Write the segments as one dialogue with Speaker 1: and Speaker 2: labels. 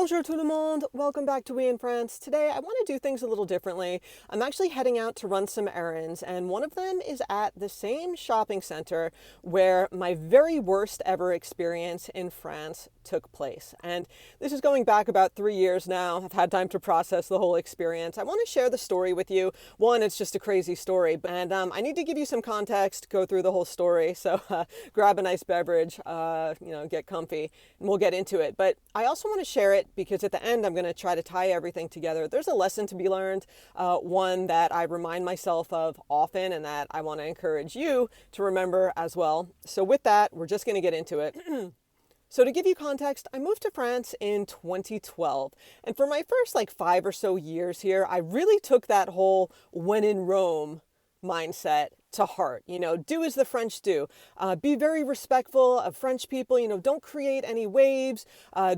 Speaker 1: Bonjour tout le monde, welcome back to We in France. Today I want to do things a little differently. I'm actually heading out to run some errands, and one of them is at the same shopping center where my very worst ever experience in France took place. And this is going back about 3 years now. I've had time to process the whole experience. I want to share the story with you. One, it's just a crazy story, and I need to give you some context, go through the whole story. So grab a nice beverage, get comfy, and we'll get into it. But I also want to share it because at the end I'm going to try to tie everything together. There's a lesson to be learned, one that I remind myself of often and that I want to encourage you to remember as well. So with that, we're just going to get into it. So to give you context, I moved to France in 2012. And for my first 5 or so years here, I really took that whole when in Rome mindset to heart. Do as the French do. Be very respectful of French people. Don't create any waves.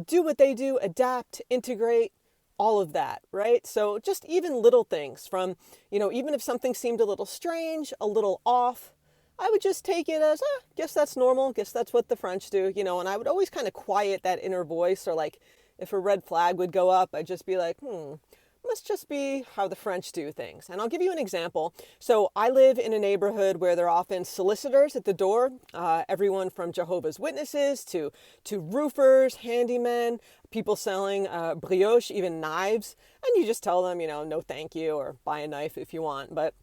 Speaker 1: Do what they do. Adapt, integrate, all of that, right? So just even little things from, even if something seemed a little strange, a little off, I would just take it as, guess that's normal. Guess that's what the French do, and I would always kind of quiet that inner voice, or if a red flag would go up, I'd just be like, must just be how the French do things. And I'll give you an example. So I live in a neighborhood where there are often solicitors at the door, everyone from Jehovah's Witnesses to roofers, handymen, people selling brioche, even knives. And you just tell them, no thank you, or buy a knife if you want. But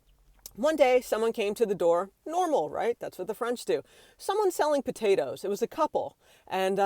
Speaker 1: one day, someone came to the door. Normal, right? That's what the French do. Someone selling potatoes. It was a couple. And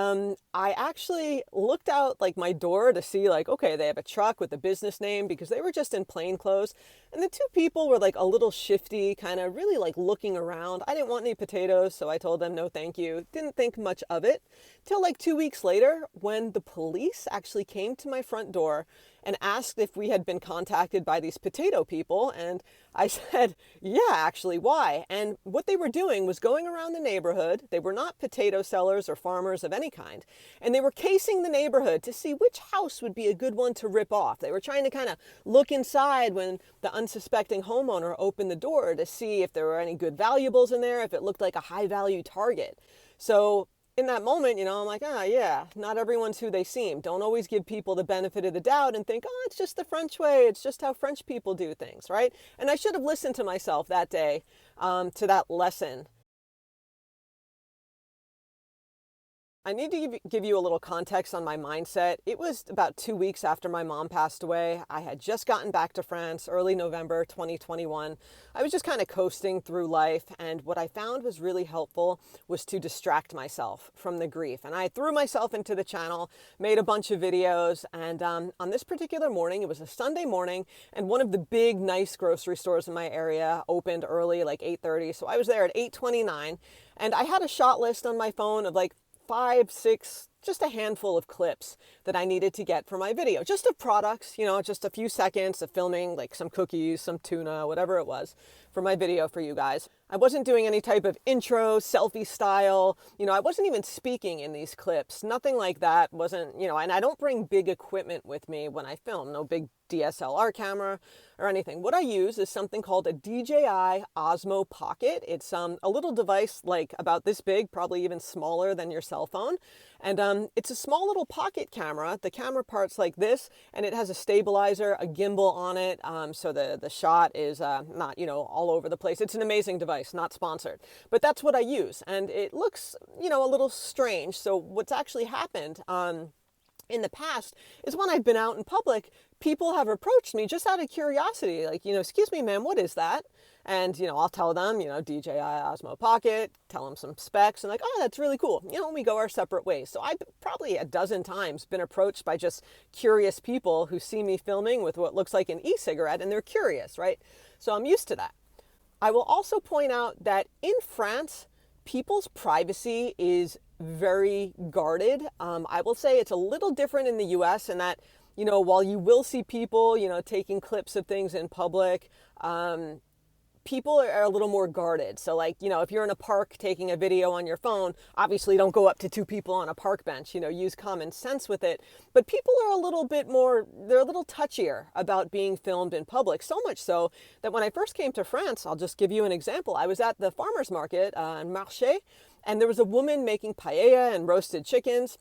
Speaker 1: I actually looked out my door to see okay, they have a truck with a business name, because they were just in plain clothes. And the two people were a little shifty, kind of really looking around. I didn't want any potatoes, so I told them no thank you. Didn't think much of it till 2 weeks later, when the police actually came to my front door and asked if we had been contacted by these potato people. And I said, yeah, actually, why? And what they were doing was going around the neighborhood. They were not potato sellers or farmers of any kind. And they were casing the neighborhood to see which house would be a good one to rip off. They were trying to kind of look inside when the unsuspecting homeowner opened the door to see if there were any good valuables in there, if it looked like a high value target. So in that moment, I'm like, yeah, not everyone's who they seem. Don't always give people the benefit of the doubt and think, it's just the French way. It's just how French people do things, right? And I should have listened to myself that day, to that lesson. I need to give you a little context on my mindset. It was about 2 weeks after my mom passed away. I had just gotten back to France, early November 2021. I was just kind of coasting through life, and what I found was really helpful was to distract myself from the grief. And I threw myself into the channel, made a bunch of videos, and on this particular morning, it was a Sunday morning, and one of the big, nice grocery stores in my area opened early, 8:30. So I was there at 8:29, and I had a shot list on my phone of 5, 6, just a handful of clips that I needed to get for my video, just of products, just a few seconds of filming, some cookies, some tuna, whatever it was, for my video for you guys. I wasn't doing any type of intro, selfie style, I wasn't even speaking in these clips, nothing like that. Wasn't, and I don't bring big equipment with me when I film, no big DSLR camera or anything. What I use is something called a DJI Osmo Pocket. It's a little device about this big, probably even smaller than your cell phone. And it's a small little pocket camera. The camera part's like this, and it has a stabilizer, a gimbal on it, so the shot is not, all over the place. It's an amazing device, not sponsored. But that's what I use, and it looks, a little strange. So what's actually happened in the past is when I've been out in public, people have approached me just out of curiosity, excuse me, ma'am, what is that? And, I'll tell them, DJI Osmo Pocket, tell them some specs, and that's really cool. We go our separate ways. So I've probably a dozen times been approached by just curious people who see me filming with what looks like an e-cigarette, and they're curious, right? So I'm used to that. I will also point out that in France, people's privacy is very guarded. I will say it's a little different in the US in that, while you will see people, taking clips of things in public, people are a little more guarded. So if you're in a park taking a video on your phone, obviously don't go up to two people on a park bench, use common sense with it. But people are a little bit more, they're a little touchier about being filmed in public. So much so that when I first came to France, I'll just give you an example. I was at the farmer's market in Merci, and there was a woman making paella and roasted chickens.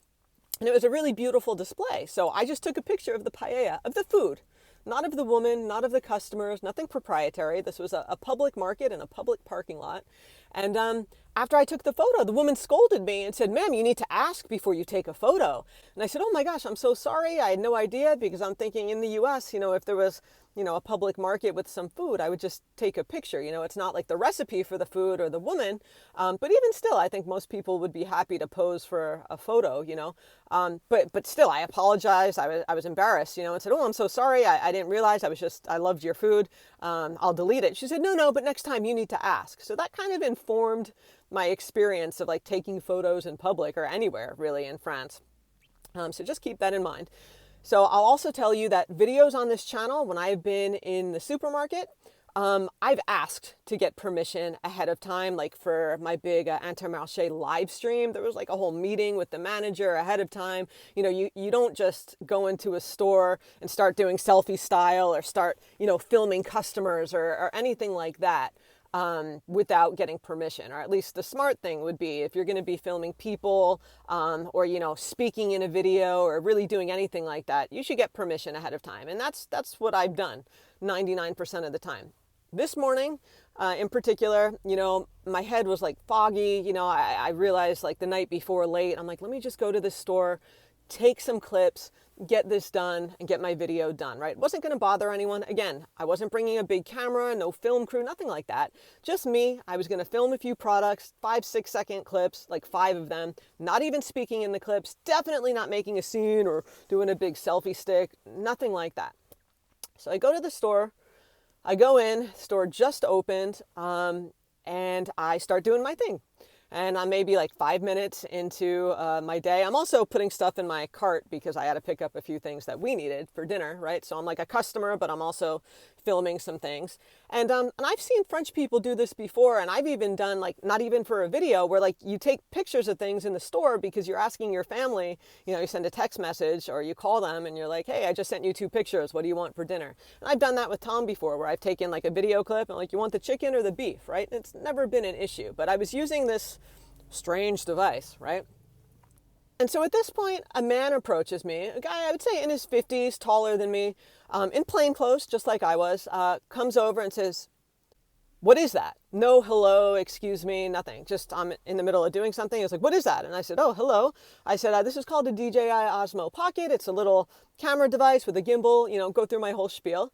Speaker 1: And it was a really beautiful display. So I just took a picture of the paella, of the food, not of the woman, not of the customers, nothing proprietary. This was a public market and a public parking lot. And after I took the photo, the woman scolded me and said, "Ma'am, you need to ask before you take a photo." And I said, "Oh my gosh, I'm so sorry. I had no idea," because I'm thinking in the US, if there was, a public market with some food, I would just take a picture. It's not like the recipe for the food or the woman. But even still, I think most people would be happy to pose for a photo. But still, I apologized. I was embarrassed, and said, "Oh, I'm so sorry. I didn't realize. I loved your food. I'll delete it." She said, "No, but next time you need to ask." So that kind of informed my experience of like taking photos in public or anywhere really in France. So just keep that in mind. So I'll also tell you that videos on this channel, when I've been in the supermarket, I've asked to get permission ahead of time, like for my big Intermarché live stream. There was like a whole meeting with the manager ahead of time. You don't just go into a store and start doing selfie style or start, filming customers or anything like that without getting permission. Or at least the smart thing would be, if you're going to be filming people or, speaking in a video or really doing anything like that, you should get permission ahead of time. And that's what I've done 99% of the time. This morning, in particular, my head was like foggy. I realized like the night before late, I'm like, let me just go to the store, take some clips, get this done, and get my video done, right? It wasn't going to bother anyone. Again, I wasn't bringing a big camera, no film crew, nothing like that. Just me. I was going to film a few products, 5-6 second clips, like 5 of them, not even speaking in the clips, definitely not making a scene or doing a big selfie stick, nothing like that. So I go to the store. I go in, store just opened, and I start doing my thing. And I'm maybe like 5 minutes into my day. I'm also putting stuff in my cart because I had to pick up a few things that we needed for dinner, right? So I'm like a customer, but I'm also filming some things. And I've seen French people do this before, and I've even done, like, not even for a video, where like you take pictures of things in the store because you're asking your family, you send a text message or you call them and you're like, "Hey, I just sent you 2 pictures. What do you want for dinner?" And I've done that with Tom before, where I've taken like a video clip and like, "You want the chicken or the beef?" Right? It's never been an issue, but I was using this strange device, right? And so at this point, a man approaches me, a guy I would say in his 50s, taller than me, in plain clothes, just like I was, comes over and says, "What is that?" No hello, excuse me, nothing. Just I'm in the middle of doing something. He was like, "What is that?" And I said, "Oh, hello." I said, "This is called a DJI Osmo Pocket. It's a little camera device with a gimbal," go through my whole spiel.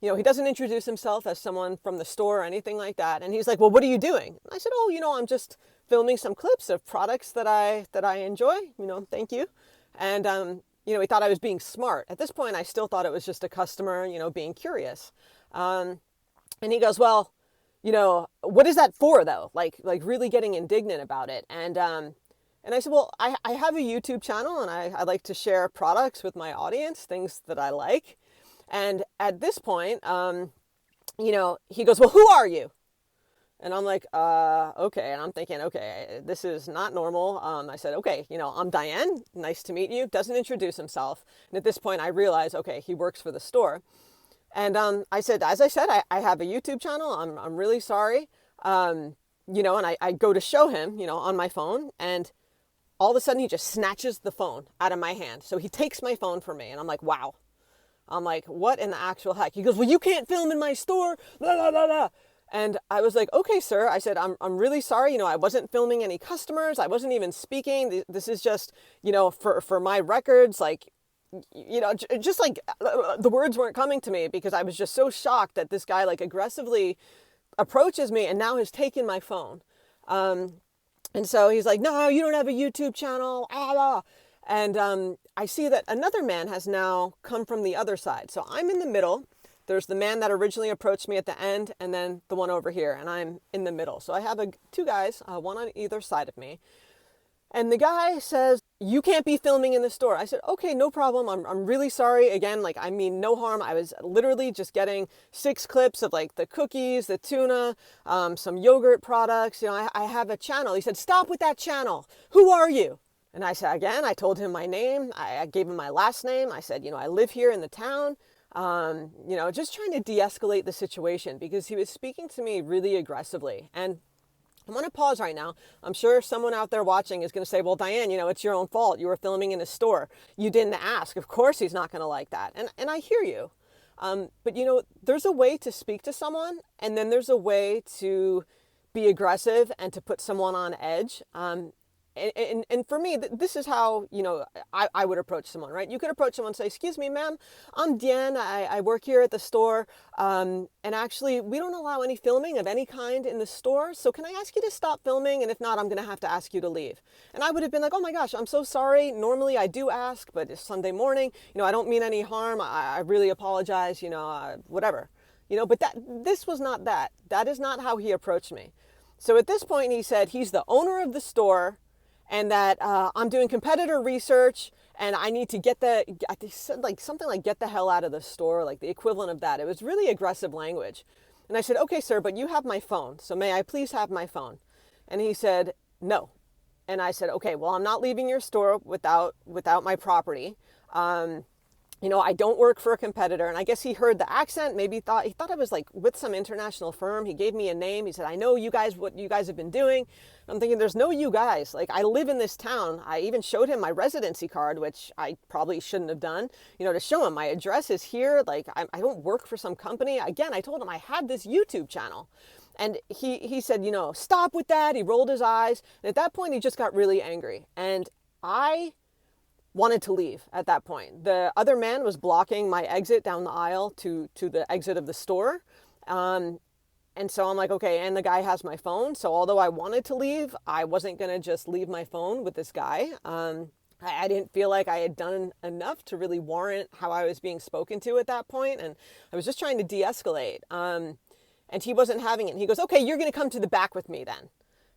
Speaker 1: He doesn't introduce himself as someone from the store or anything like that. And he's like, "Well, what are you doing?" I said, "Oh, I'm just filming some clips of products that I enjoy, thank you." And, he thought I was being smart. At this point, I still thought it was just a customer, being curious. And he goes, "Well, what is that for though?" Like really getting indignant about it. And I said, "Well, I have a YouTube channel and I like to share products with my audience, things that I like." And at this point, he goes, "Well, who are you?" And I'm like, okay. And I'm thinking, okay, this is not normal. I said, "Okay, I'm Diane. Nice to meet you." Doesn't introduce himself. And at this point, I realize, okay, he works for the store. And I said, as I said, I have a YouTube channel. I'm really sorry. And I go to show him, on my phone. And all of a sudden, he just snatches the phone out of my hand. So he takes my phone from me. And I'm like, wow. I'm like, what in the actual heck? He goes, "Well, you can't film in my store, blah, blah, blah, blah." And I was like, "Okay, sir." I said, I'm really sorry. I wasn't filming any customers. I wasn't even speaking. This is just, for my records, like, just like the words weren't coming to me because I was just so shocked that this guy like aggressively approaches me and now has taken my phone. And so he's like, "No, you don't have a YouTube channel. Ah, blah." And I see that another man has now come from the other side. So I'm in the middle. There's the man that originally approached me at the end, and then the one over here, and I'm in the middle. So I have 2 guys, one on either side of me. And the guy says, "You can't be filming in the store." I said, "Okay, no problem. I'm really sorry." Again, like, I mean no harm. I was literally just getting 6 clips of like the cookies, the tuna, some yogurt products. I have a channel. He said, "Stop with that channel. Who are you?" And I said, again, I told him my name. I gave him my last name. I said, I live here in the town. Just trying to de-escalate the situation because he was speaking to me really aggressively. And I want to pause right now. I'm sure someone out there watching is going to say, well, Diane, it's your own fault. You were filming in a store. You didn't ask. Of course he's not going to like that. And I hear you. But there's a way to speak to someone, and then there's a way to be aggressive and to put someone on edge. And for me, this is how, I would approach someone, right? You could approach someone and say, excuse me, ma'am, I'm Diane. I work here at the store. And actually, we don't allow any filming of any kind in the store. So can I ask you to stop filming? And if not, I'm going to have to ask you to leave. And I would have been like, oh my gosh, I'm so sorry. Normally I do ask, but it's Sunday morning. I don't mean any harm. I really apologize, whatever. But this was not that. That is not how he approached me. So at this point, he said he's the owner of the store, and that I'm doing competitor research and I need to he said like something like get the hell out of the store, like the equivalent of that. It was really aggressive language. And I said, okay, sir, but you have my phone. So may I please have my phone? And he said, no. And I said, okay, well, I'm not leaving your store without my property. I don't work for a competitor. And I guess he heard the accent, maybe he thought I was like with some international firm. He gave me a name. He said, I know you guys, what you guys have been doing. I'm thinking, there's no you guys. Like, I live in this town. I even showed him my residency card, which I probably shouldn't have done, to show him my address is here. Like, I don't work for some company. Again, I told him I had this YouTube channel. And he said, stop with that. He rolled his eyes. And at that point, he just got really angry. And I wanted to leave at that point. The other man was blocking my exit down the aisle to the exit of the store. And so I'm like, okay, and the guy has my phone. So although I wanted to leave, I wasn't going to just leave my phone with this guy. I didn't feel like I had done enough to really warrant how I was being spoken to at that point. And I was just trying to de-escalate. And he wasn't having it. And he goes, okay, you're going to come to the back with me then.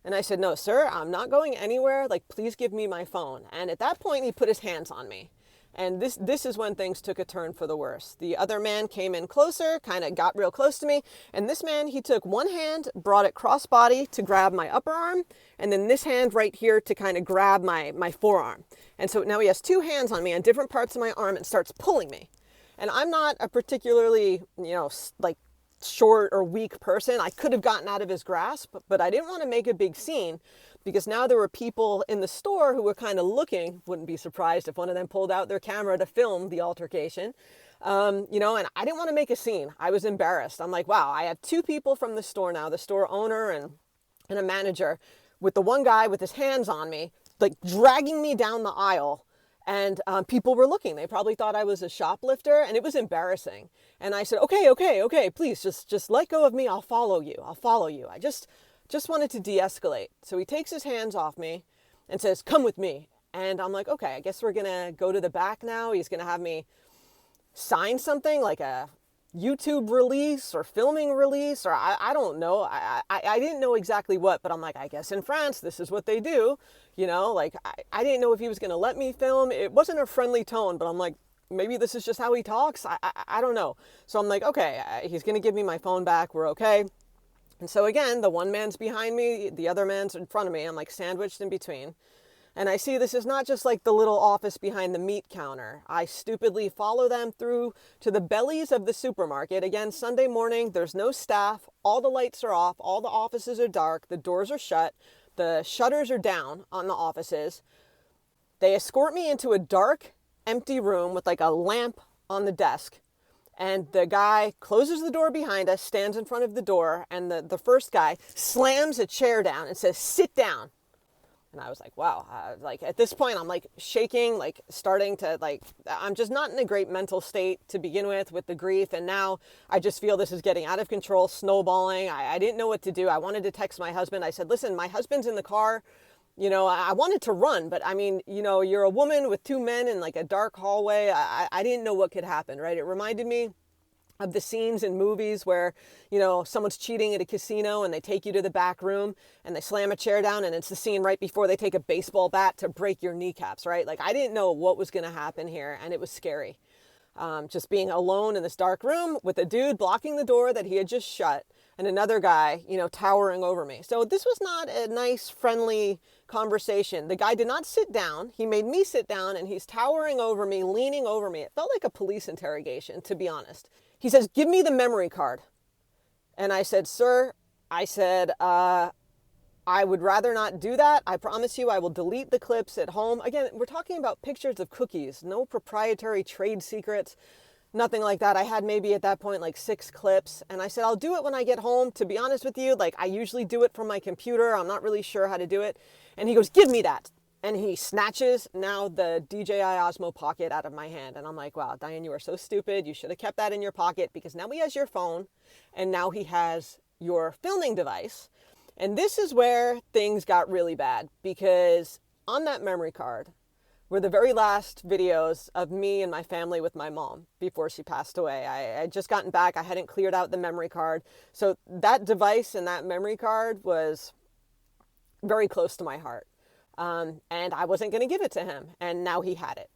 Speaker 1: And I said, no, sir, I'm not going anywhere. Like, please give me my phone. And at that point, he put his hands on me. And this is when things took a turn for the worse. The other man came in closer, kind of got real close to me. And this man, he took one hand, brought it cross-body to grab my upper arm, and then this hand right here to kind of grab my forearm. And so now he has two hands on me on different parts of my arm and starts pulling me. And I'm not a particularly, like, short or weak person. I could have gotten out of his grasp, but I didn't want to make a big scene because now there were people in the store who were kind of looking. Wouldn't be surprised if one of them pulled out their camera to film the altercation. And I didn't want to make a scene. I was embarrassed. I'm like, wow, I have two people from the store now, the store owner and a manager, with the one guy with his hands on me, like dragging me down the aisle. And people were looking. They probably thought I was a shoplifter, and it was embarrassing. And I said, okay, please, just let go of me. I'll follow you. I just wanted to de-escalate. So he takes his hands off me and says, come with me. And I'm like, okay, I guess we're going to go to the back now. He's going to have me sign something like a YouTube release or filming release, or I don't know. I didn't know exactly what, but I'm like, I guess in France, this is what they do. I didn't know if he was going to let me film. It wasn't a friendly tone, but I'm like, maybe this is just how he talks. I don't know. So I'm like, okay, he's going to give me my phone back. We're okay. And so again, the one man's behind me, the other man's in front of me. I'm like sandwiched in between. And I see this is not just like the little office behind the meat counter. I stupidly follow them through to the bellies of the supermarket. Again, Sunday morning, there's no staff. All the lights are off. All the offices are dark. The doors are shut. The shutters are down on the offices. They escort me into a dark, empty room with like a lamp on the desk. And the guy closes the door behind us, stands in front of the door, and the first guy slams a chair down and says, sit down. And I was like, wow, like at this point, I'm like shaking, like starting to like, I'm just not in a great mental state to begin with the grief. And now I just feel this is getting out of control, snowballing. I didn't know what to do. I wanted to text my husband. I said, listen, my husband's in the car. I wanted to run, but I mean, you're a woman with two men in like a dark hallway. I didn't know what could happen, right? It reminded me of the scenes in movies where, someone's cheating at a casino and they take you to the back room and they slam a chair down, and it's the scene right before they take a baseball bat to break your kneecaps, right? Like I didn't know what was going to happen here, and it was scary. Just being alone in this dark room with a dude blocking the door that he had just shut and another guy, towering over me. So this was not a nice, friendly conversation. The guy did not sit down. He made me sit down, and he's towering over me, leaning over me. It felt like a police interrogation, to be honest. He says, give me the memory card. And I said, sir, I would rather not do that. I promise you I will delete the clips at home. Again, we're talking about pictures of cookies, no proprietary trade secrets, nothing like that. I had maybe at that point like 6 clips, and I said, I'll do it when I get home. To be honest with you, like I usually do it from my computer. I'm not really sure how to do it. And he goes, give me that. And he snatches now the DJI Osmo Pocket out of my hand. And I'm like, wow, Diane, you are so stupid. You should have kept that in your pocket, because now he has your phone and now he has your filming device. And this is where things got really bad, because on that memory card were the very last videos of me and my family with my mom before she passed away. I had just gotten back. I hadn't cleared out the memory card. So that device and that memory card was very close to my heart. And I wasn't going to give it to him. And now he had it.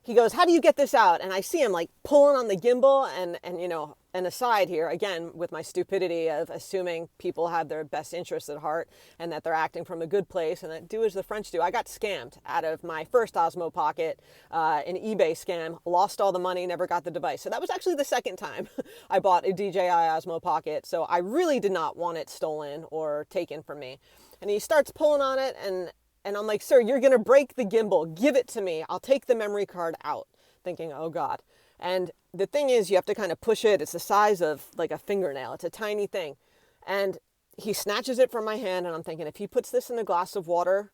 Speaker 1: He goes, how do you get this out? And I see him like pulling on the gimbal, and you know, an aside here, again, with my stupidity of assuming people have their best interests at heart and that they're acting from a good place and that do as the French do. I got scammed out of my first Osmo Pocket, an eBay scam, lost all the money, never got the device. So that was actually the second time I bought a DJI Osmo Pocket. So I really did not want it stolen or taken from me. And he starts pulling on it, and I'm like, sir, you're going to break the gimbal. Give it to me. I'll take the memory card out. Thinking, oh God. And the thing is, you have to kind of push it. It's the size of like a fingernail. It's a tiny thing. And he snatches it from my hand, and I'm thinking, if he puts this in a glass of water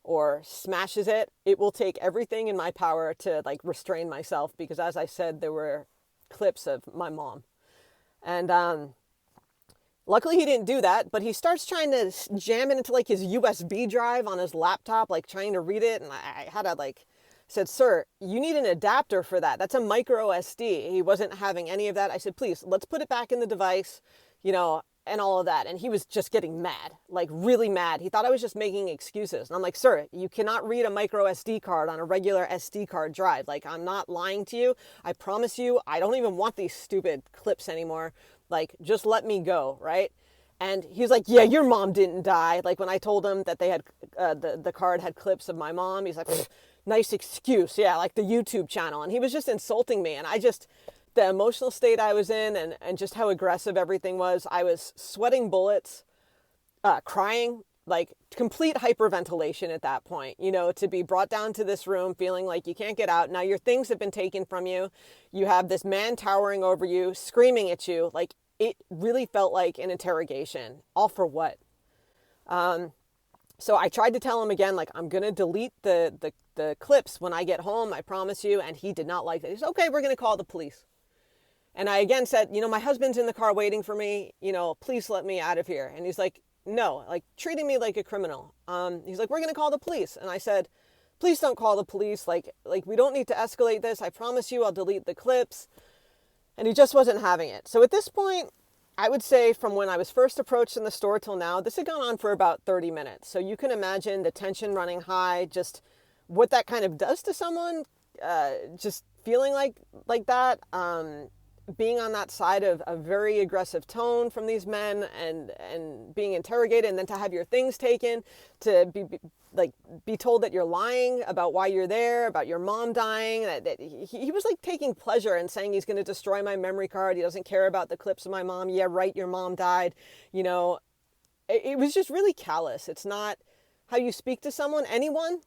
Speaker 1: or smashes it, it will take everything in my power to like restrain myself, because as I said, there were clips of my mom. And luckily he didn't do that, but he starts trying to jam it into like his USB drive on his laptop, like trying to read it. And I had to like, said, sir, you need an adapter for that. That's a micro SD. He wasn't having any of that. I said, please, let's put it back in the device, you know, and all of that. And he was just getting mad, like really mad. He thought I was just making excuses. And I'm like, sir, you cannot read a micro SD card on a regular SD card drive. Like, I'm not lying to you. I promise you, I don't even want these stupid clips anymore. Like, just let me go, right? And he was like, yeah, your mom didn't die. Like when I told him that they had, the card had clips of my mom, he's like, nice excuse. Yeah, like the YouTube channel. And he was just insulting me. And I just, the emotional state I was in, and just how aggressive everything was, I was sweating bullets, crying, like complete hyperventilation at that point, you know, to be brought down to this room feeling like you can't get out. Now your things have been taken from you. You have this man towering over you, screaming at you. Like it really felt like an interrogation. All for what? So I tried to tell him again, like, I'm going to delete the clips when I get home, I promise you. And he did not like that. He said, okay, we're going to call the police. And I again said, you know, my husband's in the car waiting for me, you know, please let me out of here. And he's like, no, like treating me like a criminal. He's like, we're going to call the police. And I said, please don't call the police. Like we don't need to escalate this. I promise you I'll delete the clips. And he just wasn't having it. So at this point, I would say from when I was first approached in the store till now, this had gone on for about 30 minutes. So you can imagine the tension running high, just what that kind of does to someone, just feeling like that, being on that side of a very aggressive tone from these men, and being interrogated, and then to have your things taken, to be told that you're lying about why you're there, about your mom dying, that he was like taking pleasure in saying he's going to destroy my memory card. He doesn't care about the clips of my mom. Yeah, right. Your mom died. You know, it was just really callous. It's not how you speak to someone, anyone.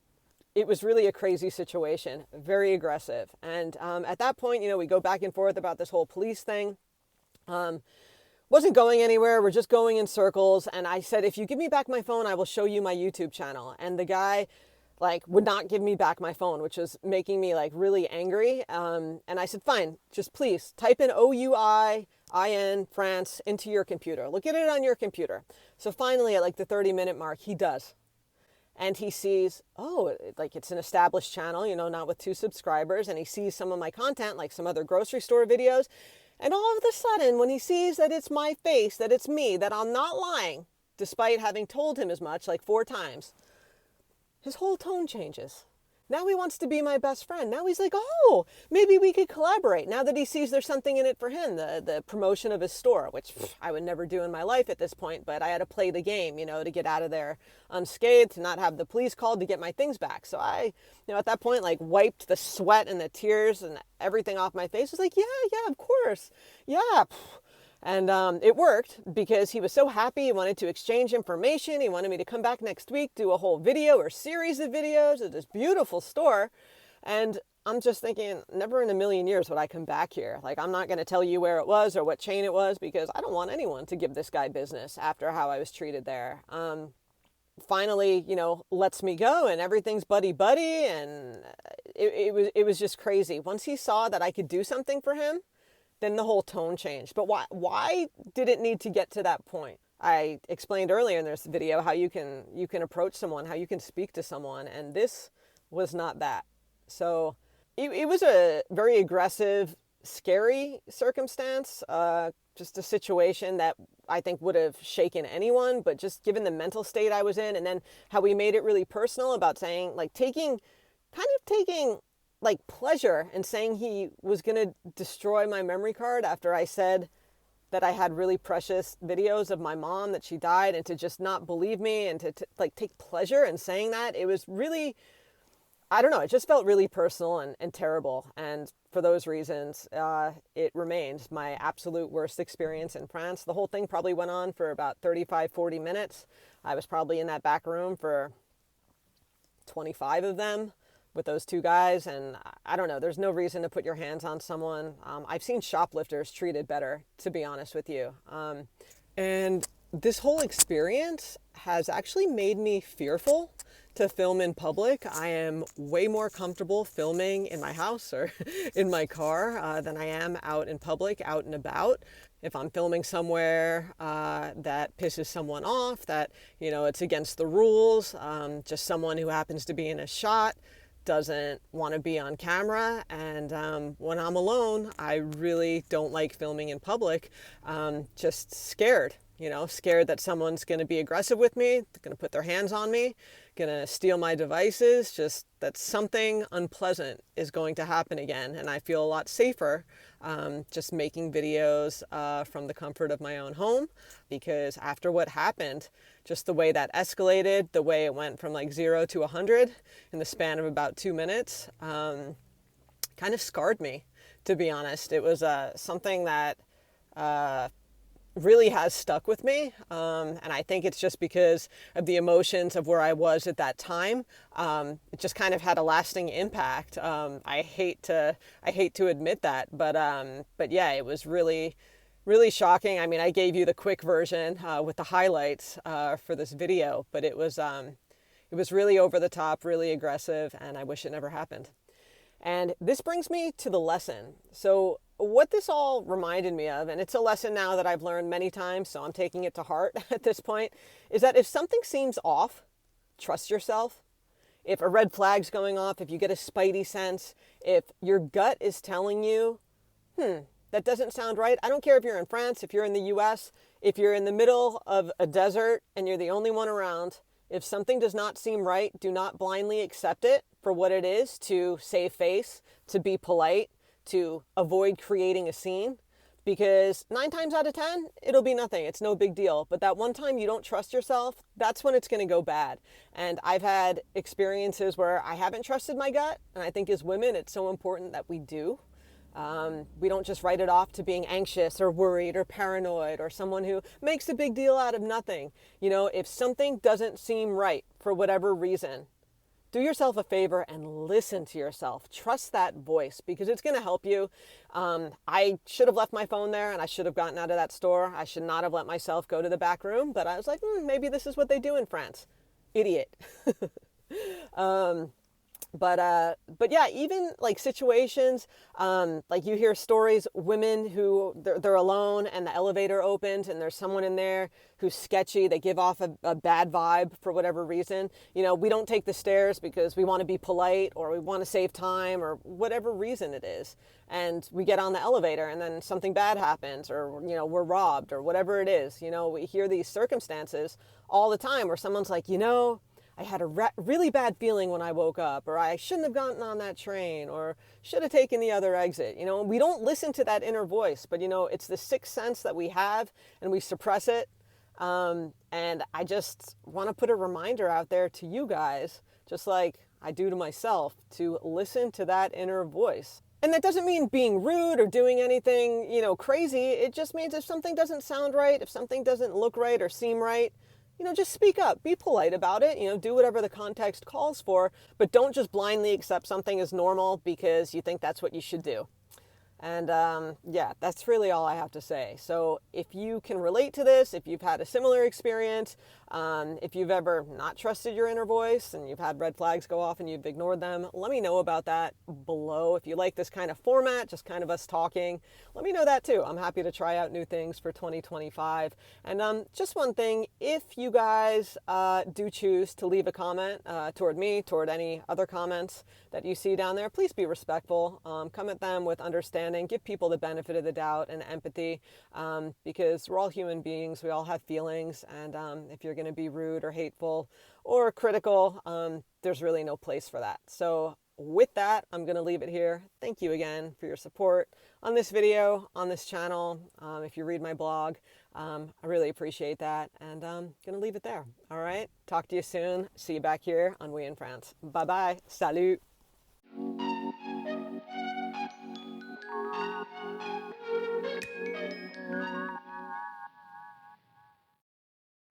Speaker 1: It was really a crazy situation, very aggressive. And at that point, you know, we go back and forth about this whole police thing. Wasn't going anywhere. We're just going in circles. And I said, if you give me back my phone, I will show you my YouTube channel. And the guy like would not give me back my phone, which was making me like really angry. And I said, fine, just please type in OUIN France into your computer. Look at it on your computer. So finally at like the 30-minute mark, he does. And he sees, oh, like it's an established channel, you know, not with 2 subscribers. And he sees some of my content, like some other grocery store videos. And all of a sudden, when he sees that it's my face, that it's me, that I'm not lying, despite having told him as much, like 4 times, his whole tone changes. Now he wants to be my best friend. Now he's like, oh, maybe we could collaborate. Now that he sees there's something in it for him, the promotion of his store, which I would never do in my life at this point, but I had to play the game, you know, to get out of there unscathed, to not have the police called, to get my things back. So I, you know, at that point, like wiped the sweat and the tears and everything off my face. I was like, yeah, of course. Yeah. And it worked because he was so happy. He wanted to exchange information. He wanted me to come back next week, do a whole video or series of videos at this beautiful store. And I'm just thinking, never in a million years would I come back here. Like, I'm not going to tell you where it was or what chain it was, because I don't want anyone to give this guy business after how I was treated there. Finally, lets me go and everything's buddy-buddy. And it was just crazy. Once he saw that I could do something for him, then the whole tone changed. But why did it need to get to that point? I explained earlier in this video how you can approach someone, how you can speak to someone, and this was not that. So it was a very aggressive, scary circumstance, just a situation that I think would have shaken anyone, but just given the mental state I was in, and then how we made it really personal about saying, like, taking like pleasure in saying he was going to destroy my memory card after I said that I had really precious videos of my mom, that she died, and to just not believe me and to like take pleasure in saying that. It was really, I don't know, it just felt really personal and terrible. And for those reasons, it remained my absolute worst experience in France. The whole thing probably went on for about 35, 40 minutes. I was probably in that back room for 25 of them with those two guys. And I don't know, there's no reason to put your hands on someone. I've seen shoplifters treated better, to be honest with you. And this whole experience has actually made me fearful to film in public. I am way more comfortable filming in my house or in my car than I am out in public, out and about. If I'm filming somewhere that pisses someone off, that, it's against the rules, just someone who happens to be in a shot doesn't want to be on camera. And when I'm alone, I really don't like filming in public. Just scared, scared that someone's going to be aggressive with me, going to put their hands on me, going to steal my devices, just that something unpleasant is going to happen again. And I feel a lot safer just making videos from the comfort of my own home, because after what happened, just the way that escalated, the way it went from like 0 to 100 in the span of about 2 minutes, kind of scarred me, to be honest. It was something that really has stuck with me. And I think it's just because of the emotions of where I was at that time. It just kind of had a lasting impact. I hate to admit that, but yeah, it was really, really shocking. I mean, I gave you the quick version with the highlights for this video, but it was really over the top, really aggressive, and I wish it never happened. And this brings me to the lesson. So what this all reminded me of, and it's a lesson now that I've learned many times, so I'm taking it to heart at this point, is that if something seems off, trust yourself. If a red flag's going off, if you get a spidey sense, if your gut is telling you, that doesn't sound right. I don't care if you're in France, if you're in the US, if you're in the middle of a desert and you're the only one around, if something does not seem right, do not blindly accept it for what it is, to save face, to be polite, to avoid creating a scene, because 9 times out of 10, it'll be nothing. It's no big deal. But that one time you don't trust yourself, that's when it's going to go bad. And I've had experiences where I haven't trusted my gut. And I think as women, it's so important that we do. We don't just write it off to being anxious or worried or paranoid or someone who makes a big deal out of nothing. If something doesn't seem right for whatever reason, do yourself a favor and listen to yourself. Trust that voice, because it's going to help you. I should have left my phone there and I should have gotten out of that store. I should not have let myself go to the back room, but I was like, maybe this is what they do in France. Idiot. But yeah, even like situations, like you hear stories, women who they're alone and the elevator opens and there's someone in there who's sketchy. They give off a bad vibe for whatever reason. We don't take the stairs because we want to be polite or we want to save time or whatever reason it is. And we get on the elevator and then something bad happens, or, we're robbed or whatever it is. We hear these circumstances all the time where someone's like, I had a really bad feeling when I woke up, or I shouldn't have gotten on that train, or should have taken the other exit. We don't listen to that inner voice, but it's the sixth sense that we have and we suppress it. And I just want to put a reminder out there to you guys, just like I do to myself, to listen to that inner voice. And that doesn't mean being rude or doing anything, crazy. It just means if something doesn't sound right, if something doesn't look right or seem right, just speak up, be polite about it, do whatever the context calls for, but don't just blindly accept something as normal because you think that's what you should do. And yeah, that's really all I have to say. So if you can relate to this, if you've had a similar experience, if you've ever not trusted your inner voice and you've had red flags go off and you've ignored them, let me know about that below. If you like this kind of format, just kind of us talking, let me know that too. I'm happy to try out new things for 2025. And just one thing, if you guys do choose to leave a comment toward me, toward any other comments that you see down there, please be respectful. Come at them with understanding. Give people the benefit of the doubt and empathy, because we're all human beings. We all have feelings, and if you're going to be rude or hateful or critical, there's really no place for that. So with that, I'm going to leave it here. Thank you again for your support on this video, on this channel. If you read my blog, I really appreciate that, and I'm going to leave it there. All right, talk to you soon. See you back here on We in France. Bye bye. Salut.